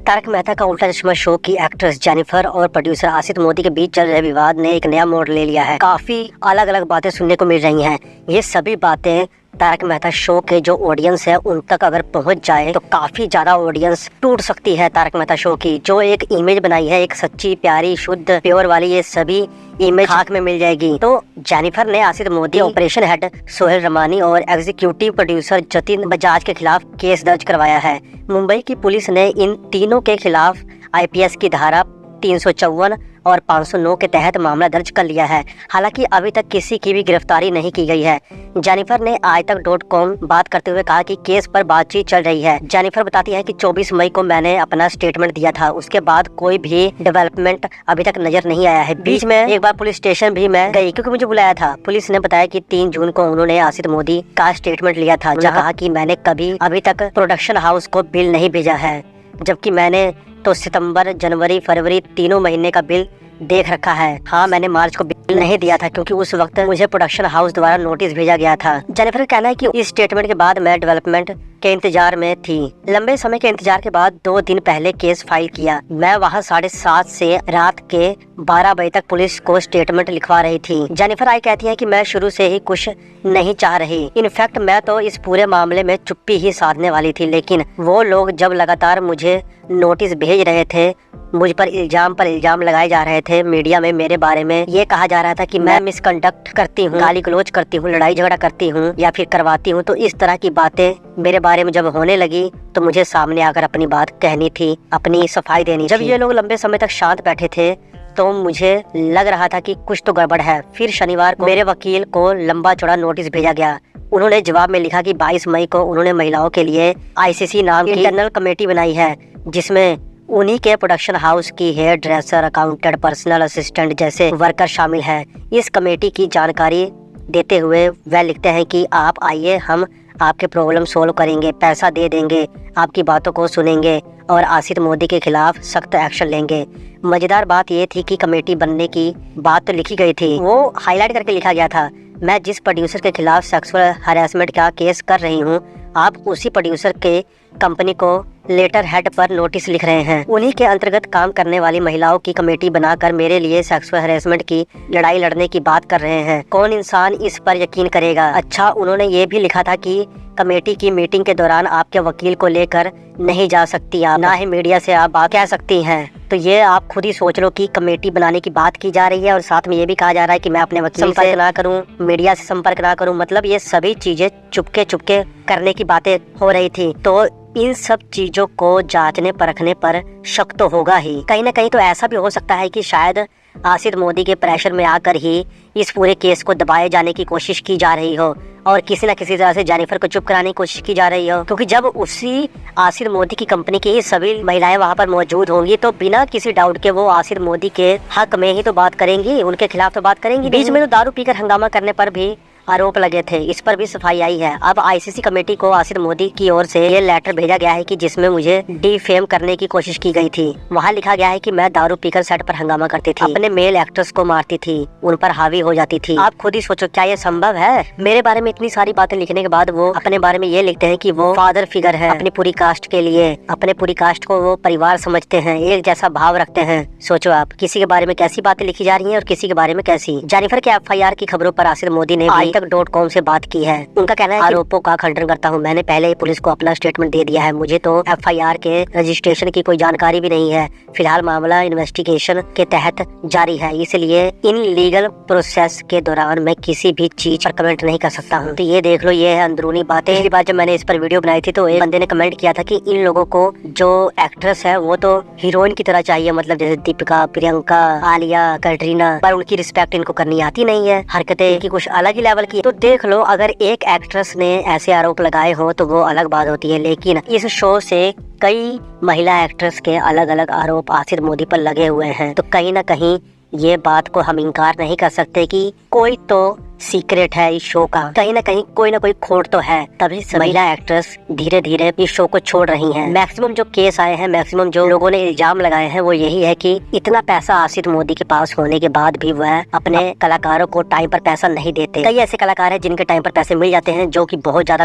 तारक मेहता का उल्टा चश्मा शो की एक्ट्रेस जेनिफर और प्रोड्यूसर आसित मोदी के बीच चल रहे विवाद ने एक नया मोड़ ले लिया है। काफी अलग अलग बातें सुनने को मिल रही हैं। ये सभी बातें तारक मेहता शो के जो ऑडियंस है उन तक अगर पहुंच जाए तो काफी ज्यादा ऑडियंस टूट सकती है। तारक मेहता शो की जो एक इमेज बनाई है, एक सच्ची प्यारी शुद्ध प्योर वाली, ये सभी इमेज खाक में मिल जाएगी। तो जेनिफर ने आसित मोदी, ऑपरेशन हेड सोहेल रमानी और एग्जीक्यूटिव प्रोड्यूसर जतिन बजाज के खिलाफ केस दर्ज करवाया है। मुंबई की पुलिस ने इन तीनों के खिलाफ IPS की धारा 354 और 509 के तहत मामला दर्ज कर लिया है। हालांकि अभी तक किसी की भी गिरफ्तारी नहीं की गई है। जेनिफर ने आजतक.com बात करते हुए कहा कि केस पर बातचीत चल रही है। जेनिफर बताती है कि 24 मई को मैंने अपना स्टेटमेंट दिया था, उसके बाद कोई भी डेवलपमेंट अभी तक नजर नहीं आया है। बीच में एक बार पुलिस स्टेशन भी मैं गई क्योंकि मुझे बुलाया था। पुलिस ने बताया कि 3 जून को उन्होंने आसित मोदी का स्टेटमेंट लिया था, जहाँ कहा कि मैंने कभी अभी तक प्रोडक्शन हाउस को बिल नहीं भेजा है, जबकि मैंने तो सितंबर, जनवरी, फरवरी तीनों महीने का बिल देख रखा है। हाँ, मैंने मार्च को बिल नहीं दिया था क्योंकि उस वक्त मुझे प्रोडक्शन हाउस द्वारा नोटिस भेजा गया था। जेनिफर का कहना है कि इस स्टेटमेंट के बाद मैं डेवलपमेंट के इंतजार में थी। लंबे समय के इंतजार के बाद 2 दिन पहले केस फाइल किया। मैं वहाँ 7:30 से रात के 12 बजे तक पुलिस को स्टेटमेंट लिखवा रही थी। जेनिफर आई कहती है कि मैं शुरू से ही कुछ नहीं चाह रही। इनफैक्ट मैं तो इस पूरे मामले में चुप्पी ही साधने वाली थी, लेकिन वो लोग जब लगातार मुझे नोटिस भेज रहे थे, मुझ पर इल्जाम लगाए जा रहे थे, मीडिया में मेरे बारे में ये कहा जा रहा था कि मैं मिसकंडक्ट करती हूँ, गाली गलौज करती हूँ, लड़ाई झगड़ा करती हूँ या फिर करवाती हूँ, तो इस तरह की बातें मेरे बारे में जब होने लगी तो मुझे सामने आकर अपनी बात कहनी थी, अपनी सफाई देनी थी। जब ये लोग लंबे समय तक शांत बैठे थे तो मुझे लग रहा था कि कुछ तो गड़बड़ है। फिर शनिवार को मेरे वकील को लंबा चौड़ा नोटिस भेजा गया। उन्होंने जवाब में लिखा कि 22 मई को उन्होंने महिलाओं के लिए ICC नाम की इंटरनल कमेटी बनाई है, जिसमें उन्हीं के प्रोडक्शन हाउस की hairdresser, accountant, personal assistant जैसे वर्कर शामिल हैं। इस कमेटी की जानकारी देते हुए वह लिखते हैं कि आप आइए, हम आपके प्रॉब्लम सोल्व करेंगे, पैसा दे देंगे, आपकी बातों को सुनेंगे और आसित मोदी के खिलाफ सख्त एक्शन लेंगे। मजेदार बात यह थी कि कमेटी बनने की बात तो लिखी गई थी, वो हाईलाइट करके लिखा गया था, मैं जिस प्रोड्यूसर के खिलाफ सेक्सुअल हरासमेंट का केस कर रही हूँ, आप उसी प्रोड्यूसर के कंपनी को लेटर हेड पर नोटिस लिख रहे हैं। उन्हीं के अंतर्गत काम करने वाली महिलाओं की कमेटी बनाकर मेरे लिए सेक्सुअल हरासमेंट की लड़ाई लड़ने की बात कर रहे हैं। कौन इंसान इस पर यकीन करेगा। अच्छा, उन्होंने ये भी लिखा था कि कमेटी की मीटिंग के दौरान आपके वकील को लेकर नहीं जा सकती आप, ना ही मीडिया से आप बात कह सकती हैं। तो ये आप खुद ही सोच लो कि कमेटी बनाने की बात की जा रही है और साथ में ये भी कहा जा रहा है कि मैं अपने वकील से संपर्क ना करूं, मीडिया से संपर्क ना करूं। मतलब ये सभी चीजें चुपके चुपके करने की बातें हो रही थी। तो इन सब चीजों को जांचने परखने पर शक तो होगा ही। कहीं ना कहीं तो ऐसा भी हो सकता है कि शायद आसित मोदी के प्रेशर में आकर ही इस पूरे केस को दबाए जाने की कोशिश की जा रही हो और किसी न किसी तरह से जेनिफर को चुप कराने की कोशिश की जा रही हो, क्योंकि जब उसी आसित मोदी की कंपनी की सभी महिलाएं वहां पर मौजूद होंगी तो बिना किसी डाउट के वो आसित मोदी के हक में ही तो बात करेंगी, उनके खिलाफ तो बात करेंगी। बीच में तो दारू पीकर हंगामा करने पर भी आरोप लगे थे, इस पर भी सफाई आई है। अब ICC कमेटी को आसित मोदी की ओर से ये लेटर भेजा गया है कि जिसमें मुझे डिफेम करने की कोशिश की गई थी। वहाँ लिखा गया है कि मैं दारू पीकर सेट पर हंगामा करती थी, अपने मेल एक्टर्स को मारती थी, उन पर हावी हो जाती थी। आप खुद ही सोचो, क्या ये संभव है। मेरे बारे में इतनी सारी बातें लिखने के बाद वो अपने बारे में ये लिखते हैं कि वो फादर फिगर है अपनी पूरी कास्ट के लिए, अपने पूरी कास्ट को वो परिवार समझते हैं, एक जैसा भाव रखते हैं। सोचो आप, किसी के बारे में कैसी बातें लिखी जा रही है और किसी के बारे में कैसी। जेनिफर के FIR की खबरों पर आसित मोदी ने आजतक.com से बात की है। उनका कहना है आरोपों का खंडन करता हूं, मैंने पहले ही पुलिस को अपना स्टेटमेंट दे दिया है, मुझे तो FIR के रजिस्ट्रेशन की कोई जानकारी भी नहीं है। फिलहाल मामला इन्वेस्टिगेशन के तहत जारी है, इसलिए इन लीगल प्रोसेस के दौरान मैं किसी भी चीज पर कमेंट नहीं कर सकता हूं। तो ये देख लो, ये है अंदरूनी बातें। पिछली बार जब मैंने इस पर वीडियो बनाई थी तो एक बंदे ने कमेंट किया था कि इन लोगों को जो एक्ट्रेस है वो तो हीरोइन की तरह चाहिए, मतलब जैसे दीपिका, प्रियंका, आलिया, कैटरीना, पर उनकी रिस्पेक्ट इनको करनी आती नहीं है, हरकतें की कुछ अलग ही लेवल की। तो देख लो, अगर एक एक्ट्रेस ने ऐसे आरोप लगाए हो तो वो अलग बात होती है, लेकिन इस शो से कई महिला एक्ट्रेस के अलग अलग आरोप आसित मोदी पर लगे हुए हैं। तो कहीं ना कहीं ये बात को हम इनकार नहीं कर सकते कि कोई तो सीक्रेट है इस शो का। कहीं ना कहीं कोई ना कोई खोट तो है, तभी महिला एक्ट्रेस धीरे धीरे इस शो को छोड़ रही हैं। मैक्सिमम जो केस आए हैं, मैक्सिमम जो लोगों ने इल्जाम लगाए हैं वो यही है कि इतना पैसा आसित मोदी के पास होने के बाद भी वह अपने कलाकारों को टाइम पर पैसा नहीं देते। कई ऐसे कलाकार हैं जिनके टाइम पर पैसे मिल जाते हैं, जो कि बहुत ज्यादा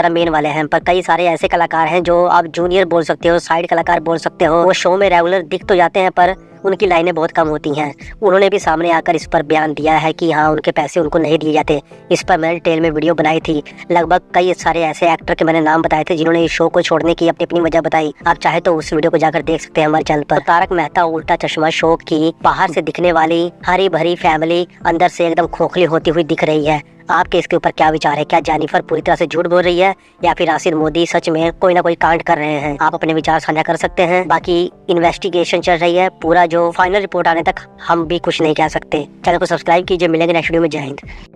मेन वाले हैं, पर कई सारे ऐसे कलाकार हैं जो आप जूनियर बोल सकते हो, साइड कलाकार बोल सकते हो, वो शो में रेगुलर दिख तो जाते हैं पर उनकी लाइनें बहुत कम होती हैं। उन्होंने भी सामने आकर इस पर बयान दिया है कि हाँ, उनके पैसे उनको नहीं दिए जाते। इस पर मैंने टेल में वीडियो बनाई थी, लगभग कई सारे ऐसे एक्टर के मैंने नाम बताए थे जिन्होंने इस शो को छोड़ने की अपनी अपनी वजह बताई। आप चाहे तो उस वीडियो को जाकर देख सकते हैं हमारे चैनल पर। तारक मेहता उल्टा चश्मा शो की बाहर से दिखने वाली हरी भरी फैमिली अंदर से एकदम खोखली होती हुई दिख रही है। आपके इसके ऊपर क्या विचार है? क्या जेनिफर पूरी तरह से झूठ बोल रही है या फिर आसित मोदी सच में कोई ना कोई कांड कर रहे हैं? आप अपने विचार साझा कर सकते हैं। बाकी इन्वेस्टिगेशन चल रही है, पूरा जो फाइनल रिपोर्ट आने तक हम भी कुछ नहीं कह सकते। चैनल को सब्सक्राइब कीजिए, मिलेंगे नेक्स्ट वीडियो में। जय हिंद।